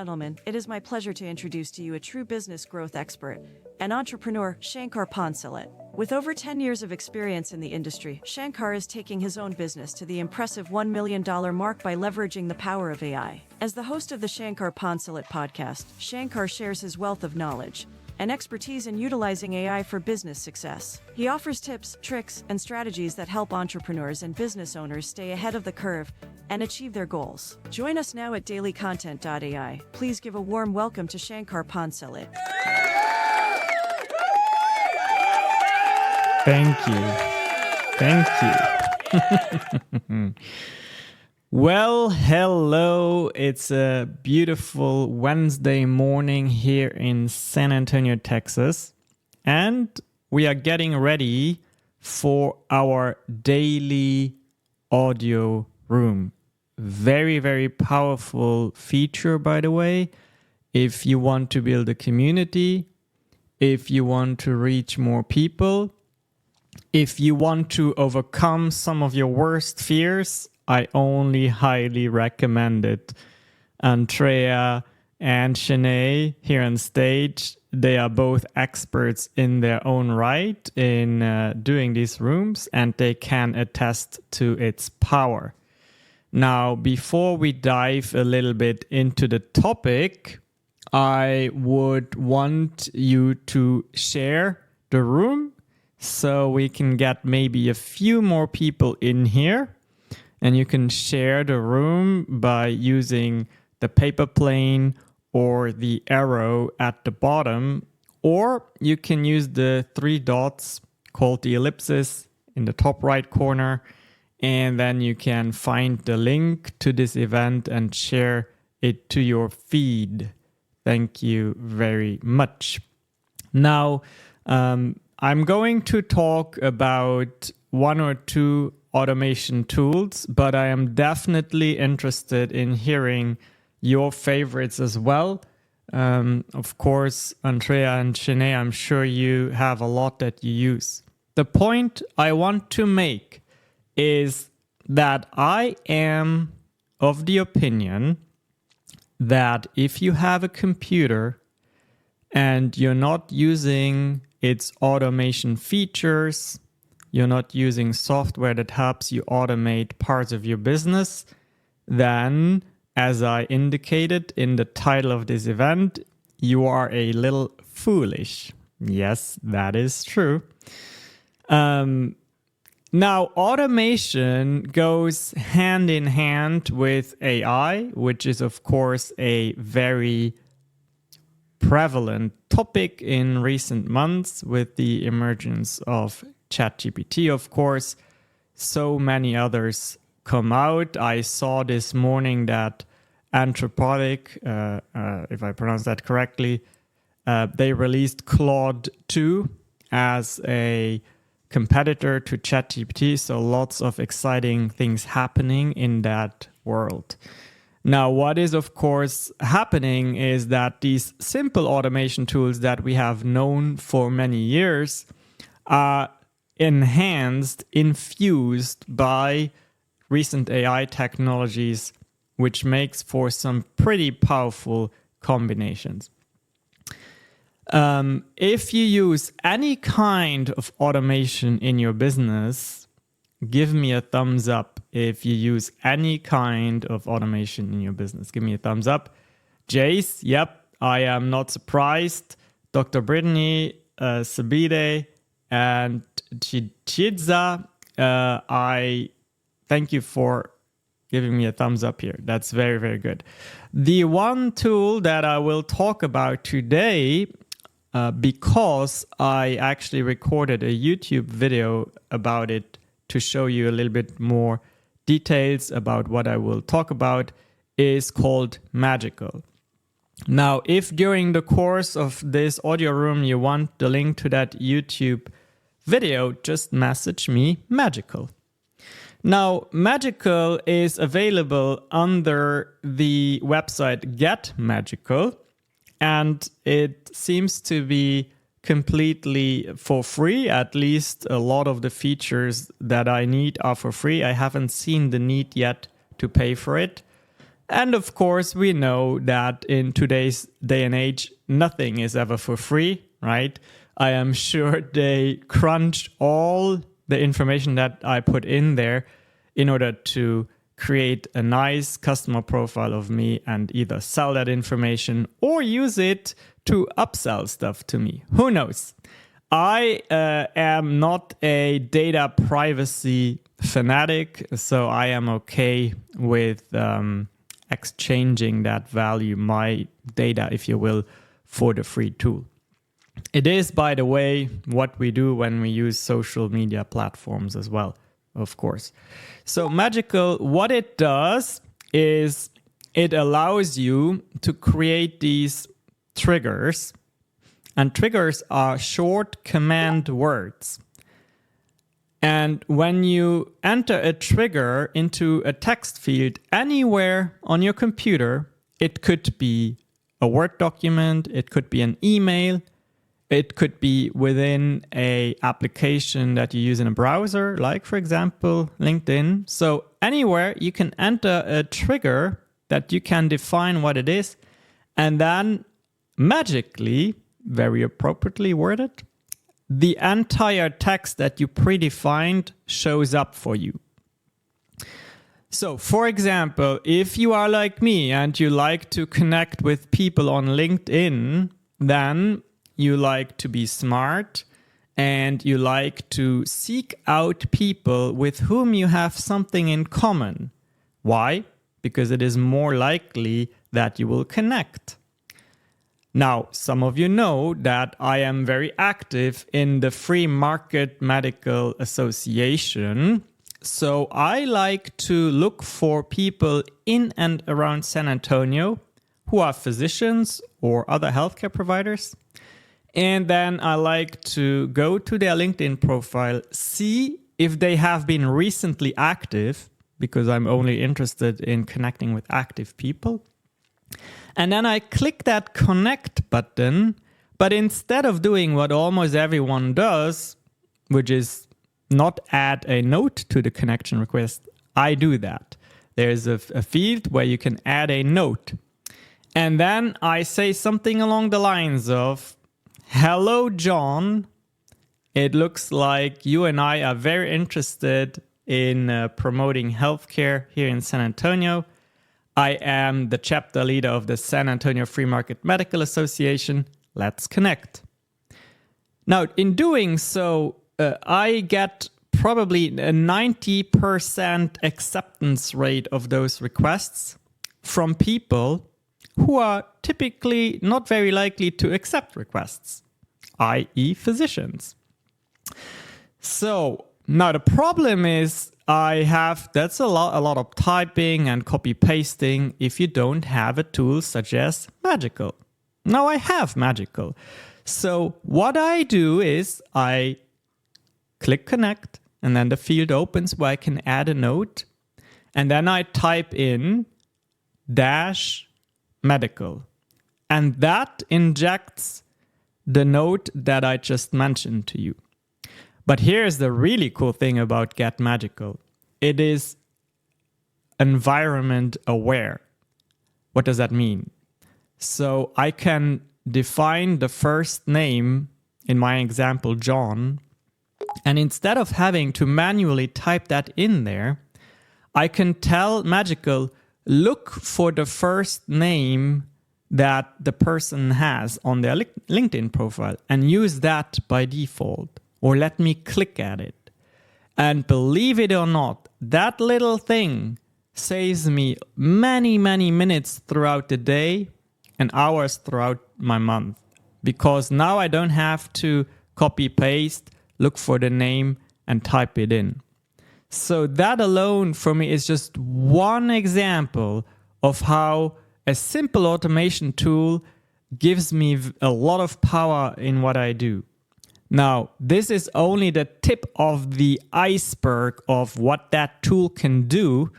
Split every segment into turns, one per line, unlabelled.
Gentlemen, it is my pleasure to introduce to you a true business growth expert, an entrepreneur, Shankar Poncelet. With over 10 years of experience in the industry, Shankar is taking his own business to the impressive $1 million mark by leveraging the power of AI. As the host of the Shankar Poncelet Podcast, Shankar shares his wealth of knowledge and expertise in utilizing AI for business success. He offers tips, tricks, and strategies that help entrepreneurs and business owners stay ahead of the curve and achieve their goals. Join us now at dailycontent.ai. Please give a warm welcome to Shankar Poncelet.
Thank you. Well, hello. It's a beautiful Wednesday morning here in San Antonio, Texas. And we are getting ready for our daily audio room. Very, very powerful feature, by the way. If you want to build a community, if you want to reach more people, if you want to overcome some of your worst fears, I only highly recommend it. Andrea and Shanae here on stage, they are both experts in their own right in doing these rooms, and they can attest to its power. Now, before we dive a little bit into the topic, I would want you to share the room so we can get maybe a few more people in here. And you can share the room by using the paper plane or the arrow at the bottom, or you can use the three dots called the ellipsis in the top right corner, and then you can find the link to this event and share it to your feed. Thank you very much. Now, I'm going to talk about one or two automation tools, but I am definitely interested in hearing your favorites as well. Of course, Andrea and Shanae, I'm sure you have a lot that you use. The point I want to make is that I am of the opinion that if you have a computer and you're not using its automation features, you're not using software that helps you automate parts of your business, then, as I indicated in the title of this event, you are a little foolish. Yes, that is true. Now, automation goes hand in hand with AI, which is, of course, a very prevalent topic in recent months with the emergence of ChatGPT, of course. So many others come out. I saw this morning that Anthropic, if I pronounce that correctly, they released Claude 2 as a competitor to ChatGPT. So lots of exciting things happening in that world. Now, what is, of course, happening is that these simple automation tools that we have known for many years are enhanced, infused by recent AI technologies, which makes for some pretty powerful combinations. If you use any kind of automation in your business, give me a thumbs up. If you use any kind of automation in your business, give me a thumbs up. Jace, yep, I am not surprised. Dr. Brittany, Sabide, and Chidza, I thank you for giving me a thumbs up here. That's very, very good. The one tool that I will talk about today, because I actually recorded a YouTube video about it to show you a little bit more details about what I will talk about, is called Magical. Now, if during the course of this audio room you want the link to that YouTube video, just message me Magical. Now, Magical is available under the website Get Magical, and it seems to be completely for free. At least a lot of the features that I need are for free. I haven't seen the need yet to pay for it. And of course, we know that in today's day and age, nothing is ever for free, right? I am sure they crunched all the information that I put in there in order to create a nice customer profile of me and either sell that information or use it to upsell stuff to me. Who knows? I am not a data privacy fanatic, so I am okay with exchanging that value, my data, if you will, for the free tool. It is, by the way, what we do when we use social media platforms as well, of course. So Magical, what it does is it allows you to create these triggers. And triggers are short command words. And when you enter a trigger into a text field anywhere on your computer, it could be a Word document, it could be an email, it could be within an application that you use in a browser, like, for example, LinkedIn. So anywhere you can enter a trigger that you can define what it is, and then magically, very appropriately worded, the entire text that you predefined shows up for you. So, for example, if you are like me and you like to connect with people on LinkedIn, then you like to be smart and you like to seek out people with whom you have something in common. Why? Because it is more likely that you will connect. Now, some of you know that I am very active in the Free Market Medical Association. So I like to look for people in and around San Antonio who are physicians or other healthcare providers. And then I like to go to their LinkedIn profile, see if they have been recently active, because I'm only interested in connecting with active people. And then I click that connect button, but instead of doing what almost everyone does, which is not add a note to the connection request, I do that. There's a field where you can add a note. And then I say something along the lines of, "Hello, John. It looks like you and I are very interested in promoting healthcare here in San Antonio. I am the chapter leader of the San Antonio Free Market Medical Association. Let's connect." Now, in doing so, I get probably a 90% acceptance rate of those requests from people who are typically not very likely to accept requests, i.e. physicians. So now the problem is that's a lot of typing and copy pasting if you don't have a tool such as Magical. Now I have Magical. So what I do is I click connect and then the field opens where I can add a note. And then I type in -medical. And that injects the note that I just mentioned to you. But here's the really cool thing about Get Magical. It is environment aware. What does that mean? So I can define the first name, in my example, John, and instead of having to manually type that in there, I can tell Magical, look for the first name that the person has on their LinkedIn profile and use that by default. Or let me click at it. And believe it or not, that little thing saves me many, many minutes throughout the day and hours throughout my month. Because now I don't have to copy paste, look for the name and type it in. So that alone for me is just one example of how a simple automation tool gives me a lot of power in what I do. Now, this is only the tip of the iceberg of what that tool can do.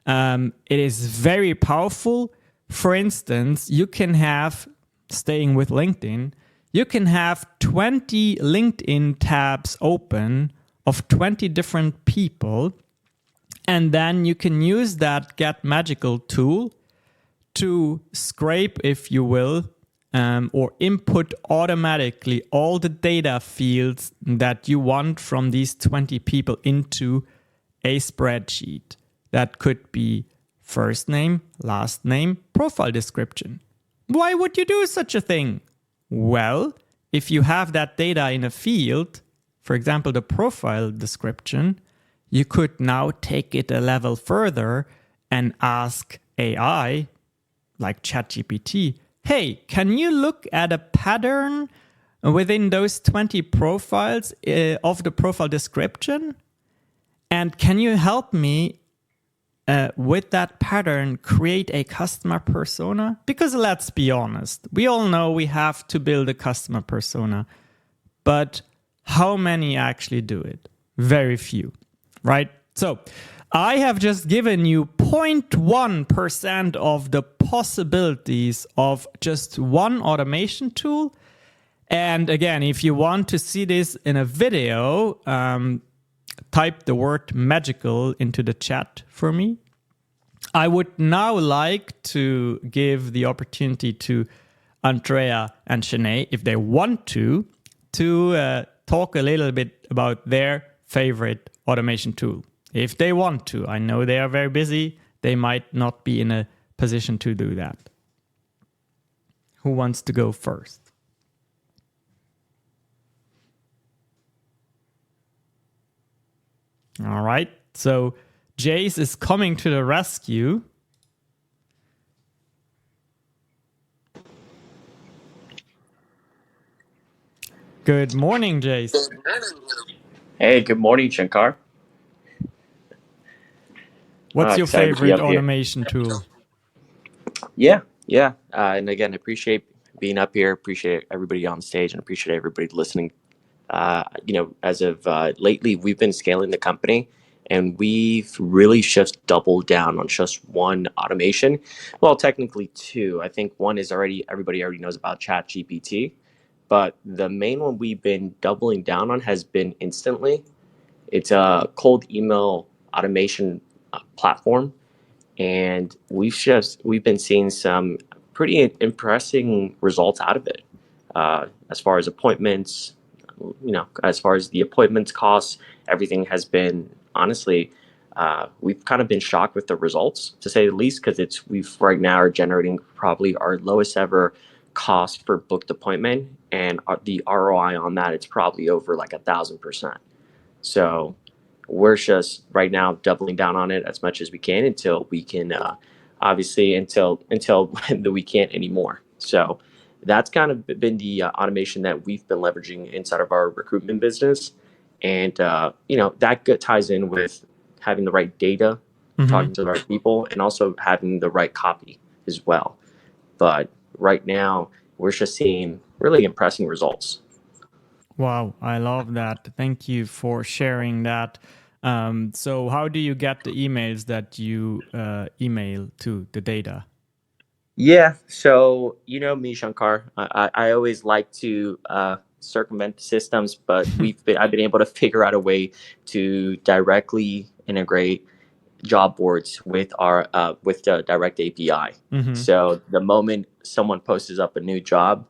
It is very powerful. For instance, you can have, staying with LinkedIn, you can have 20 LinkedIn tabs open of 20 different people. And then you can use that Get Magical tool to scrape, if you will, or input automatically all the data fields that you want from these 20 people into a spreadsheet. That could be first name, last name, profile description. Why would you do such a thing? Well, if you have that data in a field, for example, the profile description, you could now take it a level further and ask AI, like ChatGPT, hey, can you look at a pattern within those 20 profiles of the profile description? And can you help me with that pattern create a customer persona? Because let's be honest, we all know we have to build a customer persona, but how many actually do it? Very few, right? So I have just given you 0.1% of the possibilities of just one automation tool. And again, if you want to see this in a video, type the word magical into the chat for me. I would now like to give the opportunity to Andrea and Shanae, if they want to talk a little bit about their favorite automation tool. If they want to. I know they are very busy. They might not be in a position to do that. Who wants to go first? All right. So Jace is coming to the rescue. Good morning, Jace.
Hey, good morning, Shankar.
What's your favorite automation tool?
Yeah. And again, appreciate being up here. Appreciate everybody on stage and appreciate everybody listening. As of lately, we've been scaling the company and we've really just doubled down on just one automation. Well, technically two. I think one is everybody already knows about ChatGPT, but the main one we've been doubling down on has been Instantly. It's a cold email automation platform, and we've been seeing some pretty impressive results out of it. As far as appointments, as far as the appointments costs, everything has been honestly, we've kind of been shocked with the results, to say the least, because we've right now are generating probably our lowest ever cost per booked appointment, and the ROI on that, it's probably over like 1,000%. So we're just right now doubling down on it as much as we can until we can, obviously until we can't anymore. So that's kind of been the automation that we've been leveraging inside of our recruitment business. And, that ties in with having the right data, talking to the right people, and also having the right copy as well. But right now, we're just seeing really impressive results.
Wow, I love that. Thank you for sharing that. So how do you get the emails that you email to the data?
Yeah, so me, Shankar, I always like to circumvent the systems, but I've been able to figure out a way to directly integrate job boards with our with the direct API. So the moment someone posts up a new job,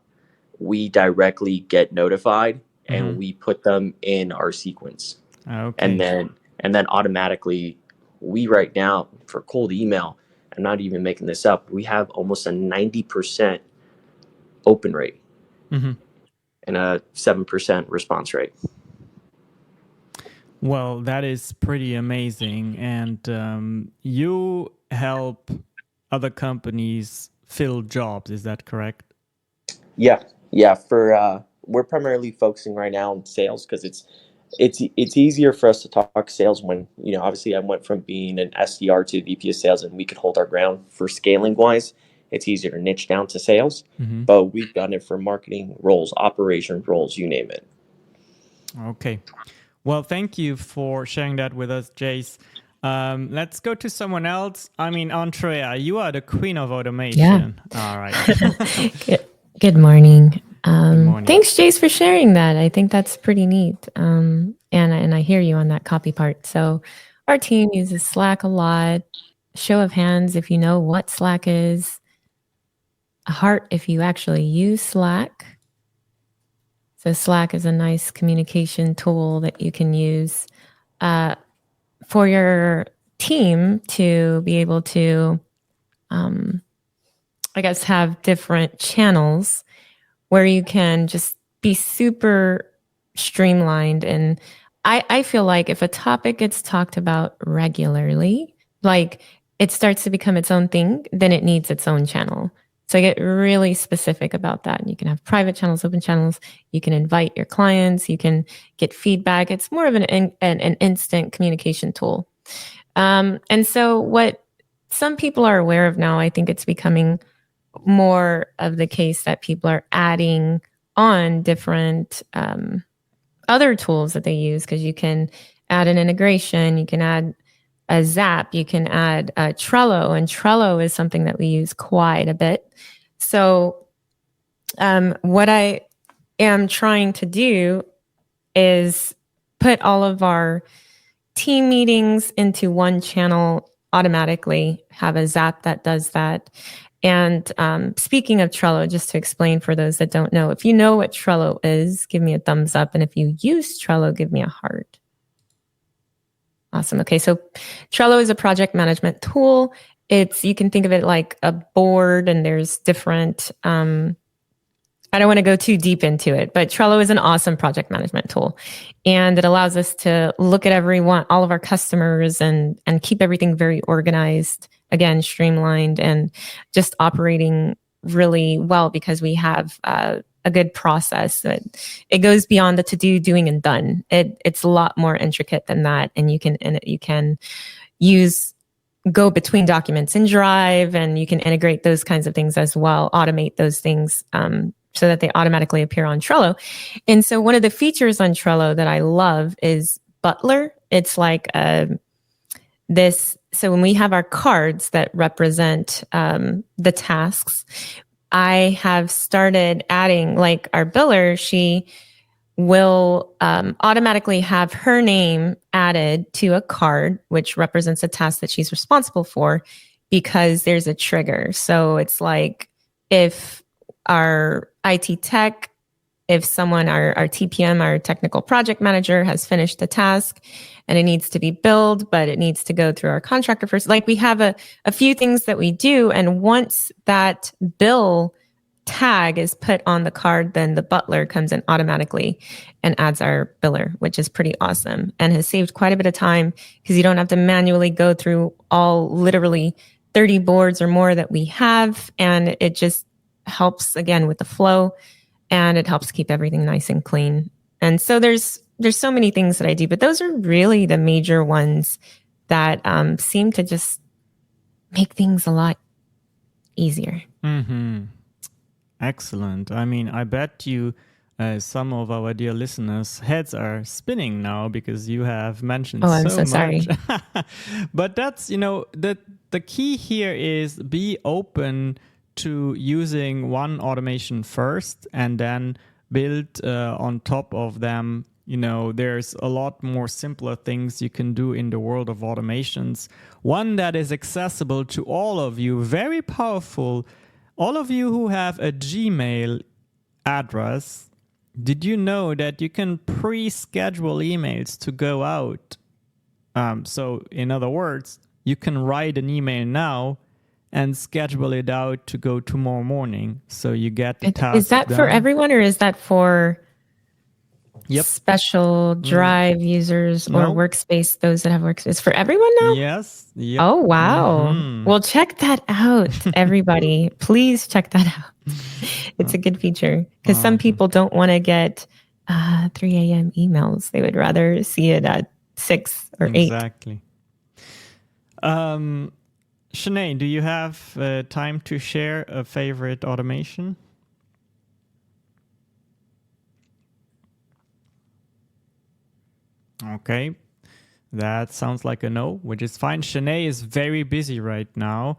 we directly get notified and we put them in our sequence.
Okay.
And then automatically, we right now for cold email, I'm not even making this up, we have almost a 90% open rate and a 7% response rate.
Well, that is pretty amazing. And you help other companies fill jobs, is that correct?
Yeah. We're primarily focusing right now on sales because it's easier for us to talk sales when, obviously I went from being an SDR to VP of sales and we could hold our ground. For scaling wise, it's easier to niche down to sales, but we've done it for marketing roles, operation roles, you name it.
Okay. Well, thank you for sharing that with us, Jace. Let's go to someone else. I mean, Andrea, you are the queen of automation.
Yeah.
All right.
Good morning.
Good morning.
Thanks, Jace, for sharing that. I think that's pretty neat. And I hear you on that copy part. So our team uses Slack a lot. Show of hands if you know what Slack is. a heart if you actually use Slack. So Slack is a nice communication tool that you can use for your team to be able to, I guess, have different channels where you can just be super streamlined. And I feel like if a topic gets talked about regularly, like it starts to become its own thing, then it needs its own channel. So I get really specific about that. You can have private channels, open channels. You can invite your clients. You can get feedback. It's more of an instant communication tool. And so what some people are aware of now, I think it's becoming more of the case that people are adding on different other tools that they use, because you can add an integration, you can add a Zap, you can add Trello, and Trello is something that we use quite a bit. So what I am trying to do is put all of our team meetings into one channel automatically, have a Zap that does that. And speaking of Trello, just to explain for those that don't know, if you know what Trello is, give me a thumbs up. And if you use Trello, give me a heart. Awesome. Okay, so Trello is a project management tool. You can think of it like a board, and there's different, I don't want to go too deep into it, but Trello is an awesome project management tool. And it allows us to look at all of our customers, and keep everything very organized, again, streamlined, and just operating really well, because we have a good process. It goes beyond the to-do, doing, and done. It's a lot more intricate than that. And you can go between documents in Drive, and you can integrate those kinds of things as well, automate those things so that they automatically appear on Trello. And so one of the features on Trello that I love is Butler. It's like so when we have our cards that represent the tasks, I have started adding, like our biller, she will automatically have her name added to a card, which represents a task that she's responsible for, because there's a trigger. So it's like if our IT tech, if someone, our TPM, our technical project manager, has finished the task and it needs to be billed, but it needs to go through our contractor first. Like we have a few things that we do. And once that bill tag is put on the card, then the butler comes in automatically and adds our biller, which is pretty awesome and has saved quite a bit of time, because you don't have to manually go through all literally 30 boards or more that we have. And it just helps, again, with the flow. And it helps keep everything nice and clean. And so there's so many things that I do, but those are really the major ones that seem to just make things a lot easier.
Mm-hmm. Excellent. I mean, I bet you some of our dear listeners' heads are spinning now, because you have mentioned
I'm
so much.
Sorry.
But that's, the key here is be open to using one automation first, and then build on top of them. There's a lot more simpler things you can do in the world of automations. One that is accessible to all of you, very powerful. All of you who have a Gmail address, did you know that you can pre-schedule emails to go out? So in other words, you can write an email now and schedule it out to go tomorrow morning. So you get the task.
Is that
done.
for everyone, or is that for
Yep.
special Drive users or Workspace, those that have Workspace? It's for everyone now?
Yes. Yep.
Oh, wow.
Mm-hmm.
Well, check that out, everybody. Please check that out. It's a good feature, because some people don't want to get 3 a.m. emails. They would rather see it at 6 or 8.
Exactly. Shanae, do you have time to share a favorite automation? Okay, that sounds like a no, which is fine. Shanae is very busy right now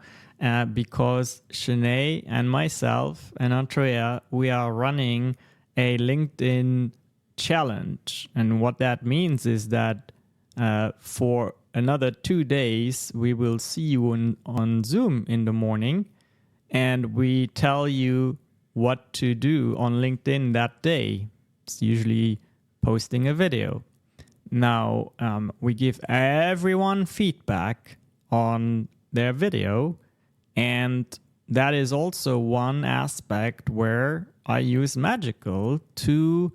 because Shanae and myself and Andrea, we are running a LinkedIn challenge. And what that means is that for another 2 days, we will see you on Zoom in the morning. and we tell you what to do on LinkedIn that day. It's usually posting a video. Now, we give everyone feedback on their video, and that is also one aspect where I use Magical to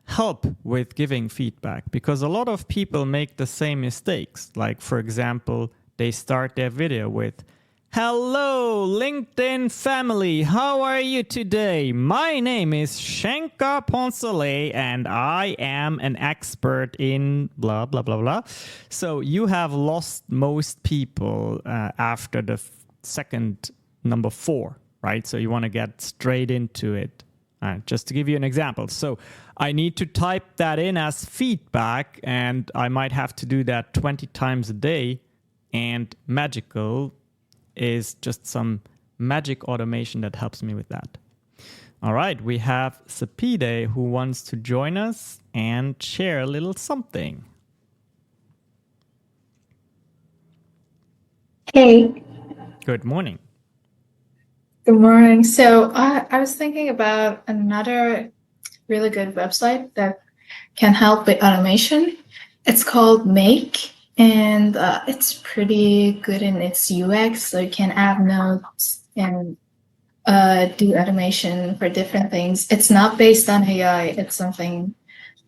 help with giving feedback, because a lot of people make the same mistakes. Like, for example, they start their video with, "Hello, LinkedIn family. How are you today? My name is Shankar Poncelet, and I am an expert in blah, blah, blah, blah." So you have lost most people after the second number 4, right? So you want to get straight into it. Just to give you an example. So I need to type that in as feedback, and I might have to do that 20 times a day. And Magical is just some magic automation that helps me with that. All right, we have Sapide who wants to join us and share a little something.
Hey,
Good morning.
good morning. So I was thinking about another really good website that can help with automation. It's called Make, and it's pretty good in its UX. So you can add notes and do automation for different things. It's not based on AI. It's something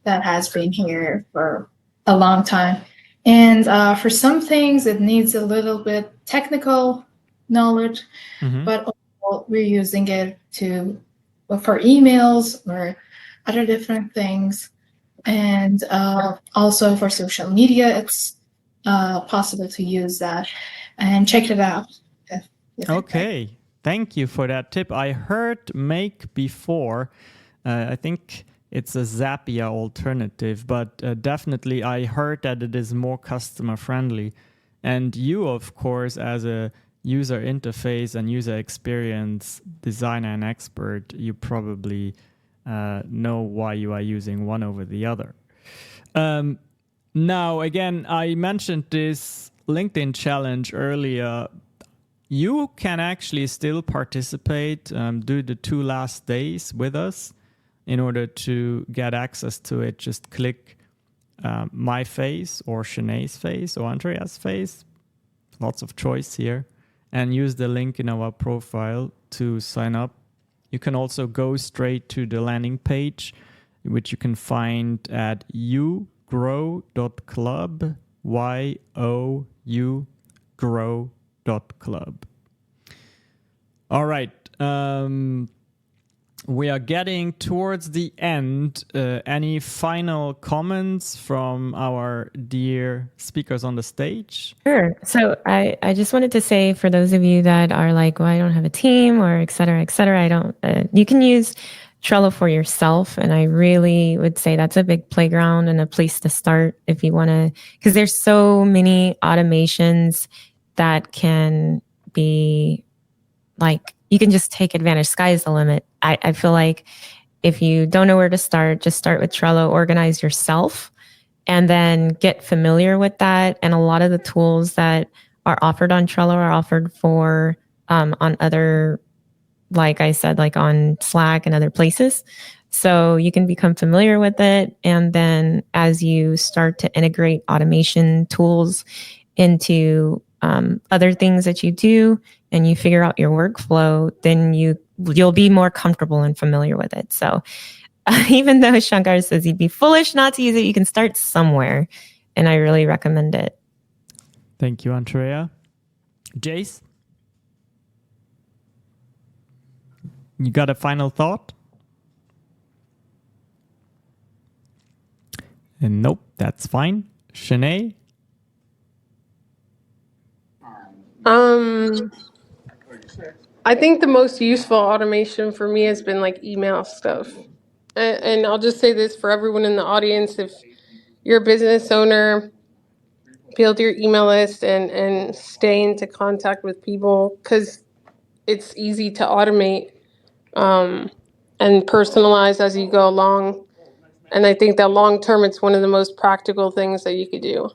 that has been here for a long time. And for some things, it needs a little bit technical knowledge, but overall, we're using it for emails or other different things. And also for social media, it's possible to use that, and check it out.
Okay, thank you for that tip. I heard Make before. I think it's a Zapier alternative, but definitely I heard that it is more customer friendly. And you, of course, as a user interface and user experience designer and expert, you probably know why you are using one over the other. Now, again, I mentioned this LinkedIn challenge earlier. You can actually still participate, do the 2 last days with us. In order to get access to it, just click my face or Shanae's face or Andrea's face. Lots of choice here. And use the link in our profile to sign up. You can also go straight to the landing page, which you can find at yougrow.club, YOU grow.club. All right. We are getting towards the end. Any final comments from our dear speakers on the stage?
Sure. So I just wanted to say, for those of you that are like, well, I don't have a team, or et cetera, you can use Trello for yourself. And I really would say that's a big playground and a place to start if you want to, because there's so many automations that can be like, you can just take advantage. Sky is the limit. I feel like if you don't know where to start, just start with Trello, organize yourself, and then get familiar with that. And a lot of the tools that are offered on Trello are offered for on other, like I said, like on Slack and other places. So you can become familiar with it. And then as you start to integrate automation tools into other things that you do, and you figure out your workflow, then you'll be more comfortable and familiar with it. So even though Shankar says you'd be foolish not to use it, you can start somewhere, and I really recommend it.
Thank you, Andrea. Jace, you got a final thought? And nope, that's fine. Shanae?
I think the most useful automation for me has been like email stuff. And I'll just say this for everyone in the audience: if you're a business owner, build your email list and stay into contact with people, because it's easy to automate and personalize as you go along. And I think that long term, it's one of the most practical things that you could do.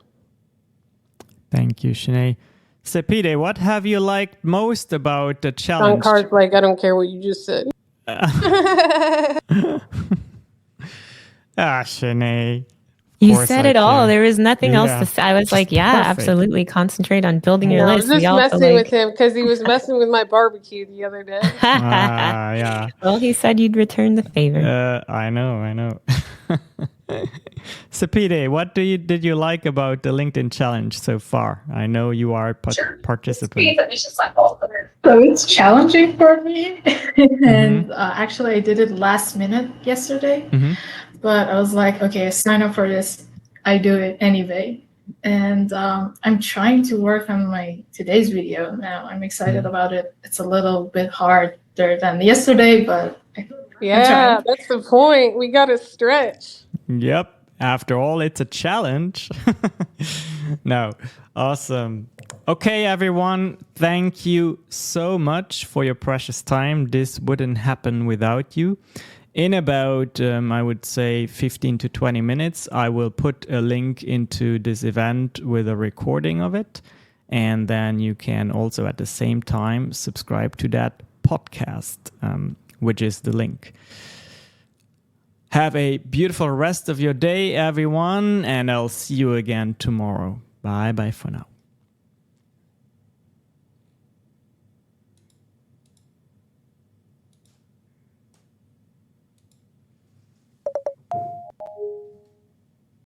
Thank you, Shanae. Sepide, what have you liked most about the challenge?
Shankar's like, I don't care what you just said.
Shanae.
You said it all. There was nothing else to say. I was like, yeah,
perfect.
Absolutely. Concentrate on building your
I
list.
was just messing with him because he was messing with my barbecue the other day.
Yeah.
Well, he said you'd return the favor.
I know. Sepide, what did you like about the LinkedIn challenge so far? I know you are a participant.
So it's challenging for me. And actually, I did it last minute yesterday. But I was like, okay, sign up for this. I do it anyway. And I'm trying to work on my today's video now. I'm excited about it. It's a little bit harder than yesterday, but
yeah, that's the point. We got to stretch.
Yep. After all, it's a challenge. No. Awesome. Okay, everyone. Thank you so much for your precious time. This wouldn't happen without you. In about, I would say, 15 to 20 minutes, I will put a link into this event with a recording of it. And then you can also at the same time subscribe to that podcast, which is the link. Have a beautiful rest of your day, everyone. And I'll see you again tomorrow. Bye for now.